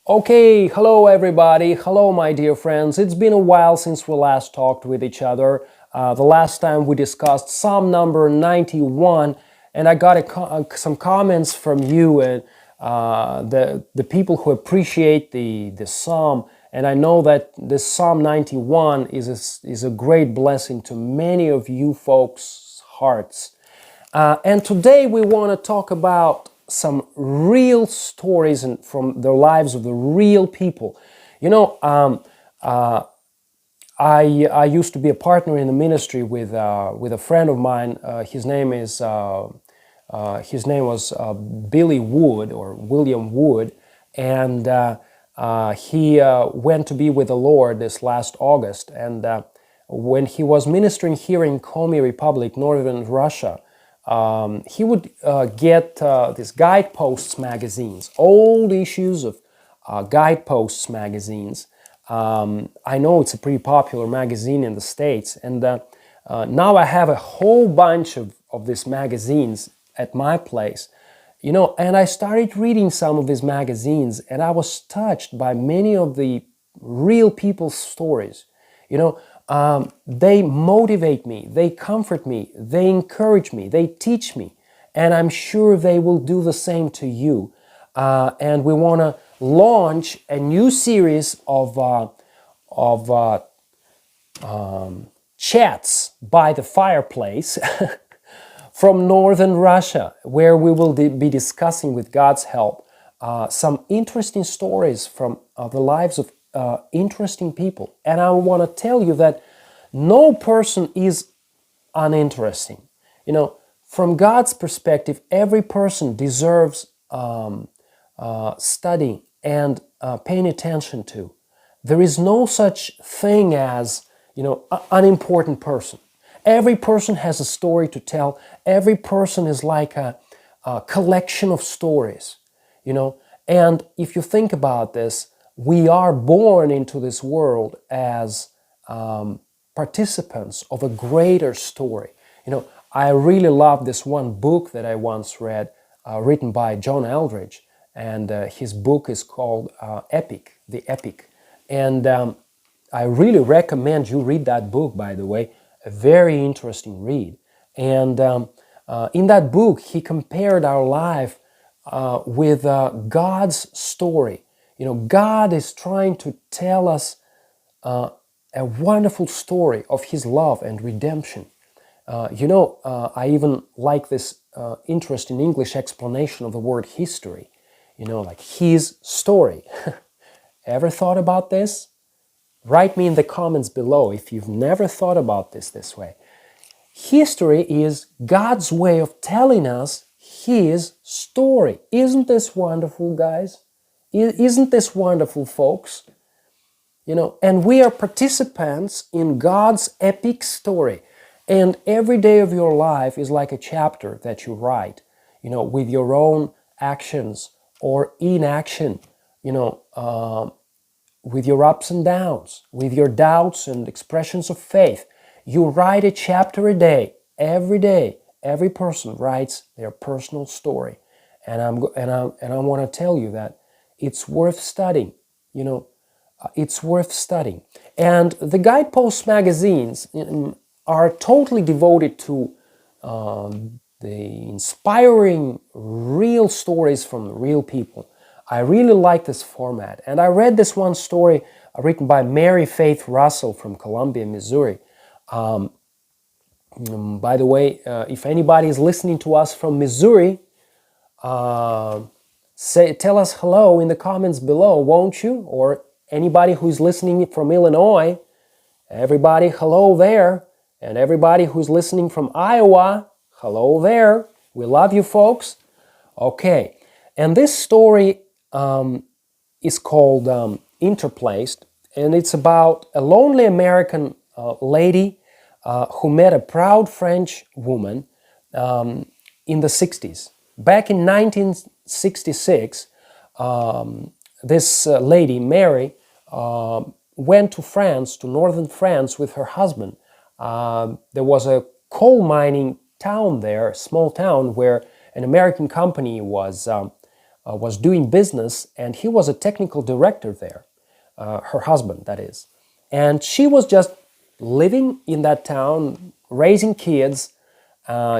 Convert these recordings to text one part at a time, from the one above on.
Okay, hello everybody. Hello, my dear friends. It's been a while since we last talked with each other. The last time we discussed Psalm number 91, and I got some comments from you and the people who appreciate the Psalm. And I know that this Psalm 91 is a great blessing to many of you folks' hearts. And today we want to talk about some real stories from the lives of the real people. You know, I used to be a partner in the ministry with a friend of mine. His name was Billy Wood or William Wood, and he went to be with the Lord this last August. And when he was ministering here in Komi Republic, northern Russia, he would get these Guideposts magazines, old issues of Guideposts magazines. I know it's a pretty popular magazine in the States, and now I have a whole bunch of these magazines at my place. You know, and I started reading some of these magazines, and I was touched by many of the real people's stories. You know, they motivate me, they comfort me, they encourage me, they teach me, and I'm sure they will do the same to you. And we want to launch a new series of chats by the fireplace from northern Russia, where we will be discussing, with God's help, some interesting stories from the lives of interesting people. And I want to tell you that no person is uninteresting. You know, from God's perspective, every person deserves studying and paying attention to. There is no such thing as, you know, an unimportant person. Every person has a story to tell. Every person is like a collection of stories, you know. And if you think about this, we are born into this world as participants of a greater story. You know, I really love this one book that I once read, written by John Eldredge, and his book is called Epic, the Epic. And I really recommend you read that book, by the way, a very interesting read. And in that book, he compared our life with God's story. You know, God is trying to tell us a wonderful story of His love and redemption. You know, I even like this interesting English explanation of the word history. You know, like His story. Ever thought about this? Write me in the comments below if you've never thought about this way. History is God's way of telling us His story. Isn't this wonderful, guys? Isn't this wonderful, folks? You know, and we are participants in God's epic story. And every day of your life is like a chapter that you write, you know, with your own actions or inaction, you know, with your ups and downs, with your doubts and expressions of faith. You write a chapter a day. Every person writes their personal story. And I want to tell you that it's worth studying. You know, it's worth studying. And the Guidepost magazines are totally devoted to the inspiring real stories from real people. I really like this format. And I read this one story written by Mary Faith Russell from Columbia, Missouri. By the way, if anybody is listening to us from Missouri, tell us hello in the comments below, won't you? Or anybody who's listening from Illinois, everybody hello there. And everybody who's listening from Iowa, hello there. We love you, folks. Okay, and this story is called Interplaced, and it's about a lonely American lady who met a proud French woman in the 60s. Back in 1966, this lady, Mary, went to France, to northern France, with her husband. There was a coal mining town there, a small town, where an American company was was doing business, and he was a technical director there, her husband, that is. And she was just living in that town, raising kids.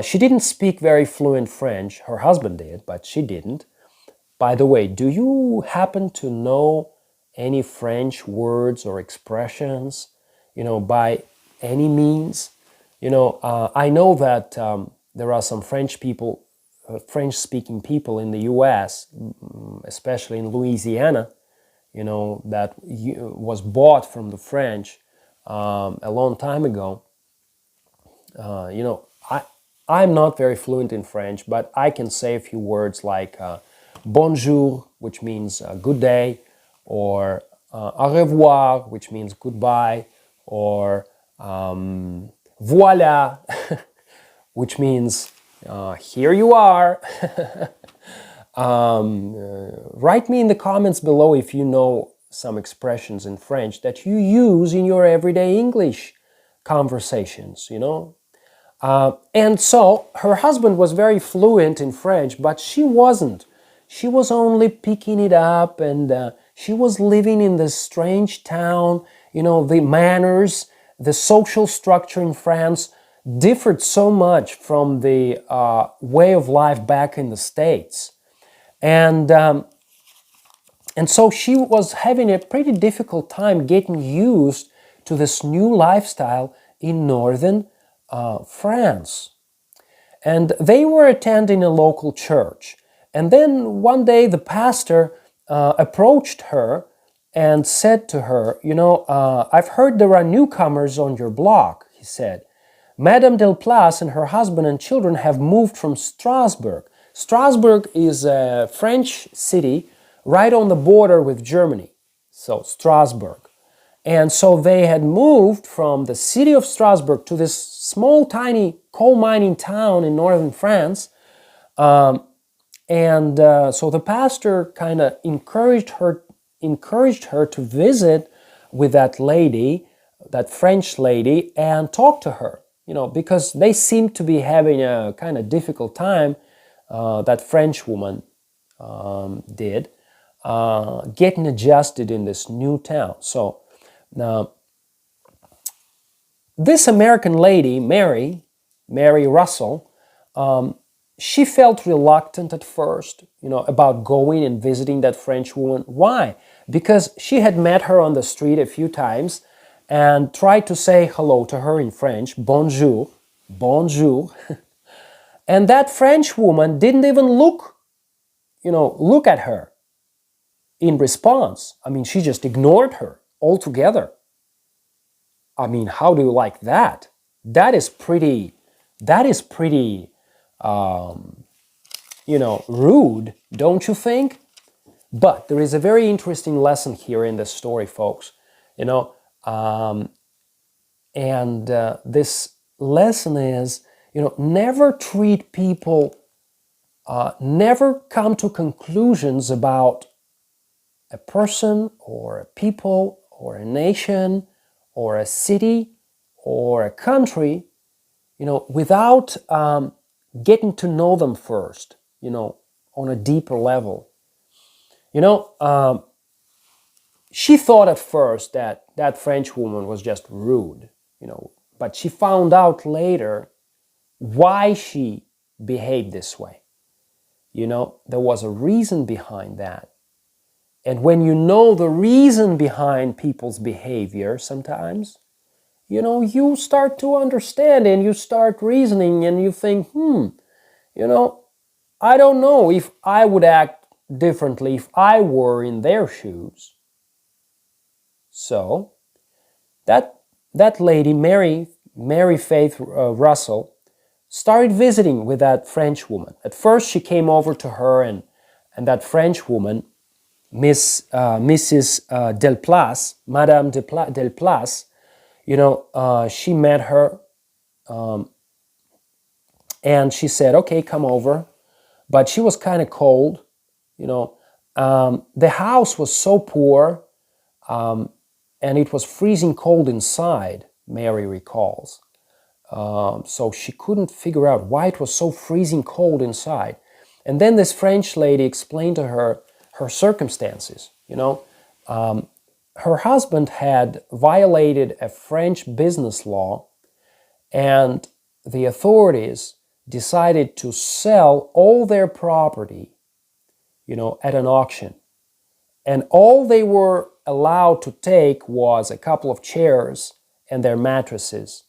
She didn't speak very fluent French. Her husband did, but she didn't. By the way, do you happen to know any French words or expressions, by any means? I know that there are some French-speaking people in the U.S., especially in Louisiana, that was bought from the French a long time ago. I'm not very fluent in French, but I can say a few words like bonjour, which means good day, or au revoir, which means goodbye, or voila, which means here you are. Write me in the comments below if you know some expressions in French that you use in your everyday English conversations, And so her husband was very fluent in French, but she wasn't. She was only picking it up, and she was living in this strange town. The manners, the social structure in France differed so much from the way of life back in the States. And so she was having a pretty difficult time getting used to this new lifestyle in northern France. And they were attending a local church. And then one day the pastor approached her and said to her, I've heard there are newcomers on your block, he said. Madame Delplace and her husband and children have moved from Strasbourg. Strasbourg is a French city right on the border with Germany. So Strasbourg. And so they had moved from the city of Strasbourg to this small, tiny coal mining town in northern France. So the pastor kind of encouraged her to visit with that lady, that French lady, and talk to her, because they seemed to be having a kind of difficult time, that French woman did, getting adjusted in this new town. So now, this American lady, Mary Russell, she felt reluctant at first, about going and visiting that French woman. Why? Because she had met her on the street a few times and tried to say hello to her in French, bonjour, bonjour. And that French woman didn't even look at her in response. I mean, she just ignored her altogether. I mean, how do you like that? That is pretty, rude, don't you think? But there is a very interesting lesson here in this story, folks. This lesson is, never treat people, never come to conclusions about a person or a people or a nation or a city or a country, without getting to know them first, on a deeper level. She thought at first that that French woman was just rude, but she found out later why she behaved this way. There was a reason behind that. And when you know the reason behind people's behavior, sometimes, you start to understand and you start reasoning and you think, I don't know if I would act differently if I were in their shoes. So, that lady, Mary Faith Russell, started visiting with that French woman. At first, she came over to her, and that French woman, Mrs. Delplace, Madame Delplace, she met her, and she said, okay, come over. But she was kind of cold, the house was so poor, and it was freezing cold inside, Mary recalls. So she couldn't figure out why it was so freezing cold inside. And then this French lady explained to her her circumstances. Her husband had violated a French business law, and the authorities decided to sell all their property, at an auction. And all they were allowed to take was a couple of chairs and their mattresses.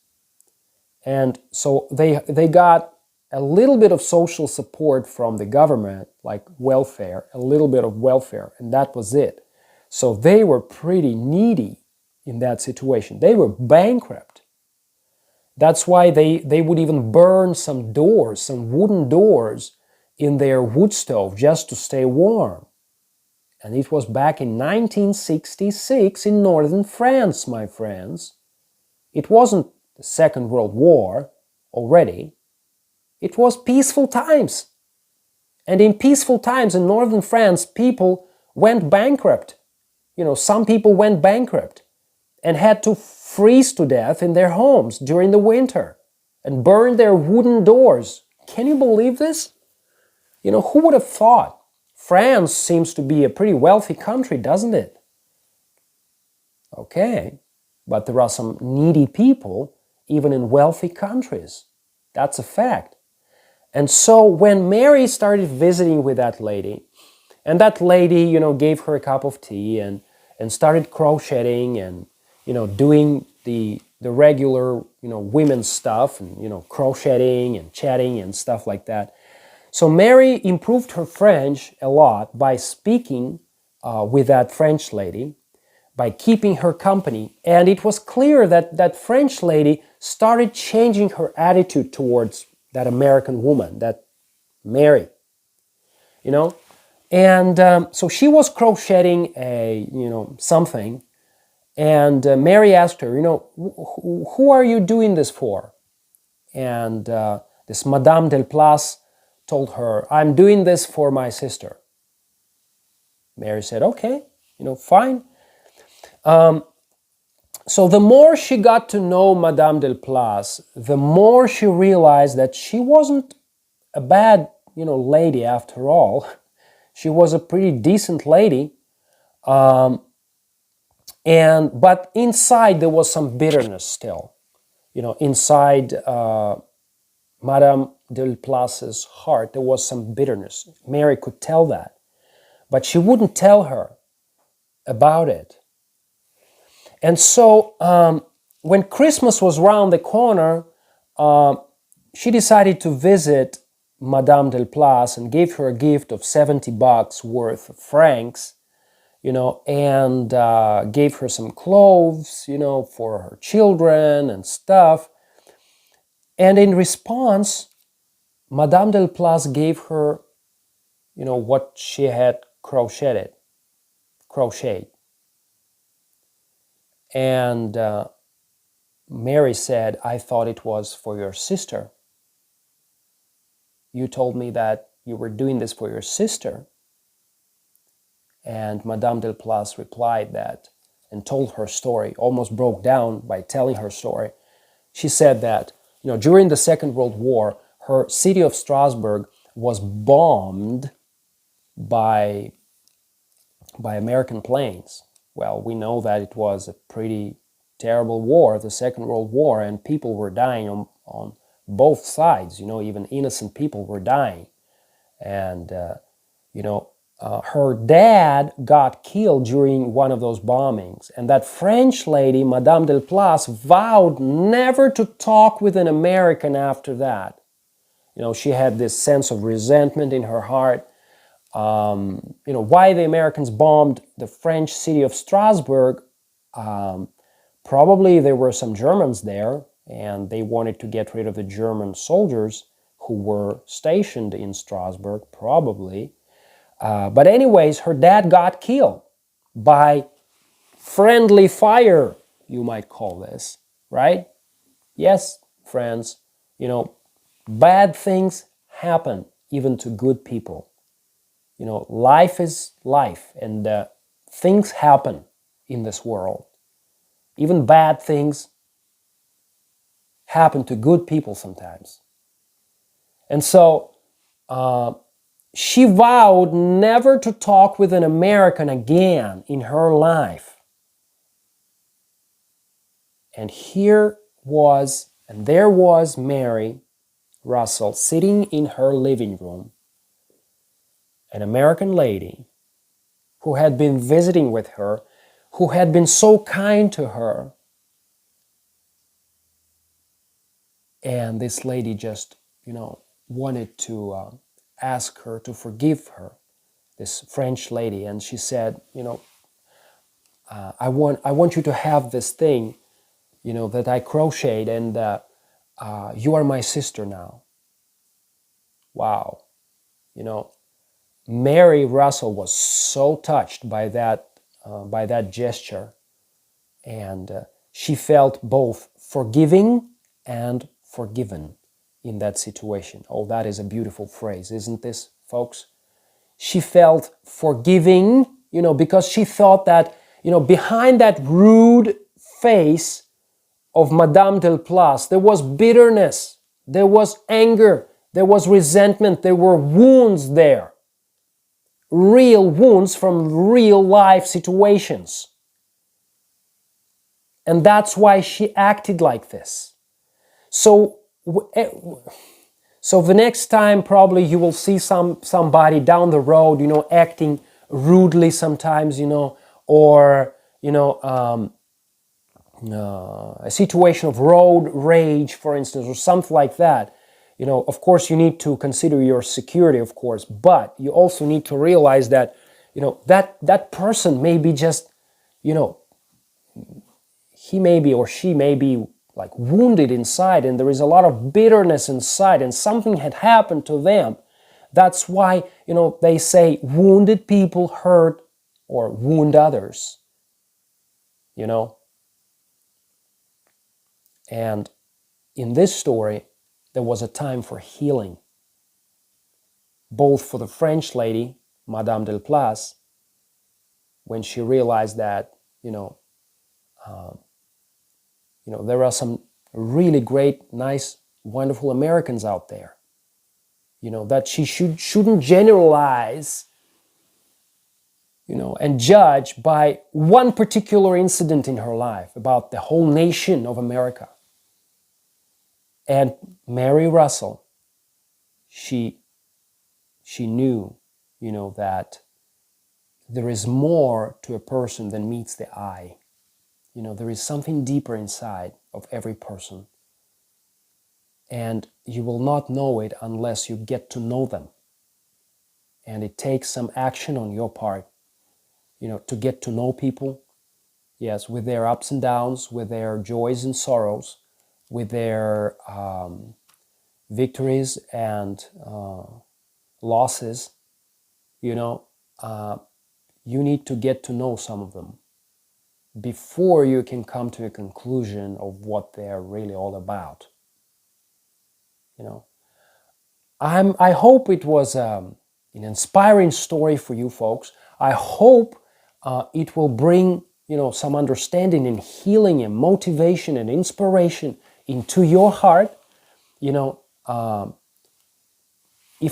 And so they got a little bit of social support from the government, like welfare, a little bit of welfare, and that was it. So they were pretty needy in that situation. They were bankrupt. That's why they would even burn some doors, some wooden doors in their wood stove just to stay warm. And it was back in 1966 in northern France, my friends. It wasn't the Second World War already. It was peaceful times. And in peaceful times in northern France, people went bankrupt. Some people went bankrupt and had to freeze to death in their homes during the winter and burn their wooden doors. Can you believe this? Who would have thought? France seems to be a pretty wealthy country, doesn't it? Okay, but there are some needy people even in wealthy countries. That's a fact. And so when Mary started visiting with that lady, and that lady, gave her a cup of tea and started crocheting and, doing the regular, women's stuff and, crocheting and chatting and stuff like that. So Mary improved her French a lot by speaking with that French lady, by keeping her company. And it was clear that that French lady started changing her attitude towards that American woman, that Mary, And so she was crocheting something. And Mary asked her, who are you doing this for? And this Madame Delplace told her, I'm doing this for my sister. Mary said, okay, fine. So the more she got to know Madame Delplace, the more she realized that she wasn't a bad, lady after all. She was a pretty decent lady. But inside there was some bitterness still. Inside Madame Delplace's heart, there was some bitterness. Mary could tell that. But she wouldn't tell her about it. And so when Christmas was round the corner, she decided to visit Madame Delplace and gave her a gift of $70 worth of francs, and gave her some clothes, for her children and stuff. And in response, Madame Delplace gave her, what she had crocheted. And Mary said, I thought it was for your sister. You told me that you were doing this for your sister. And Madame Delplace replied that and told her story, almost broke down by telling her story. She said that, during the Second World War, her city of Strasbourg was bombed by American planes. Well, we know that it was a pretty terrible war, the Second World War, and people were dying on both sides. Even innocent people were dying. And, her dad got killed during one of those bombings. And that French lady, Madame Delplace, vowed never to talk with an American after that. She had this sense of resentment in her heart. Why the Americans bombed the French city of Strasbourg. Probably there were some Germans there, and they wanted to get rid of the German soldiers who were stationed in Strasbourg, probably. But anyways, her dad got killed by friendly fire, you might call this, right? Yes, friends, bad things happen even to good people. Life is life, and things happen in this world. Even bad things happen to good people sometimes. And so She vowed never to talk with an American again in her life. And there was Mary Russell sitting in her living room, an American lady who had been visiting with her, who had been so kind to her. And this lady just, wanted to ask her to forgive her, this French lady. And she said, I want you to have this thing, that I crocheted, and you are my sister now. Wow. Mary Russell was so touched by that gesture, and she felt both forgiving and forgiven in that situation. Oh, that is a beautiful phrase, isn't this, folks? She felt forgiving, because she thought that, behind that rude face of Madame Delplace, there was bitterness, there was anger, there was resentment, there were wounds there. Real wounds from real life situations. And that's why she acted like this. So the next time probably you will see somebody down the road, acting rudely sometimes, or, a situation of road rage, for instance, or something like that. Of course, you need to consider your security, of course, but you also need to realize that, that person may be just, he may be or she may be like wounded inside, and there is a lot of bitterness inside, and something had happened to them. That's why, they say wounded people hurt or wound others, And in this story, there was a time for healing, both for the French lady, Madame Delplace, when she realized that, there are some really great, nice, wonderful Americans out there, that she shouldn't generalize, and judge by one particular incident in her life about the whole nation of America. And Mary Russell, she knew, that there is more to a person than meets the eye. There is something deeper inside of every person. And you will not know it unless you get to know them. And it takes some action on your part, to get to know people, yes, with their ups and downs, with their joys and sorrows, with their victories and losses. You need to get to know some of them before you can come to a conclusion of what they're really all about. I hope it was an inspiring story for you folks. I hope it will bring some understanding and healing and motivation and inspiration into your heart. If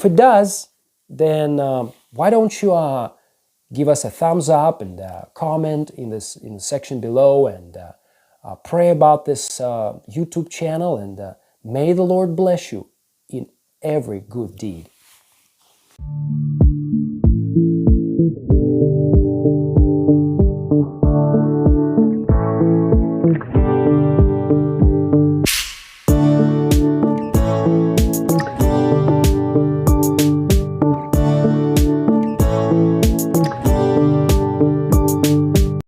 it does, then why don't you give us a thumbs up and comment in the section below, and pray about this YouTube channel, and may the Lord bless you in every good deed.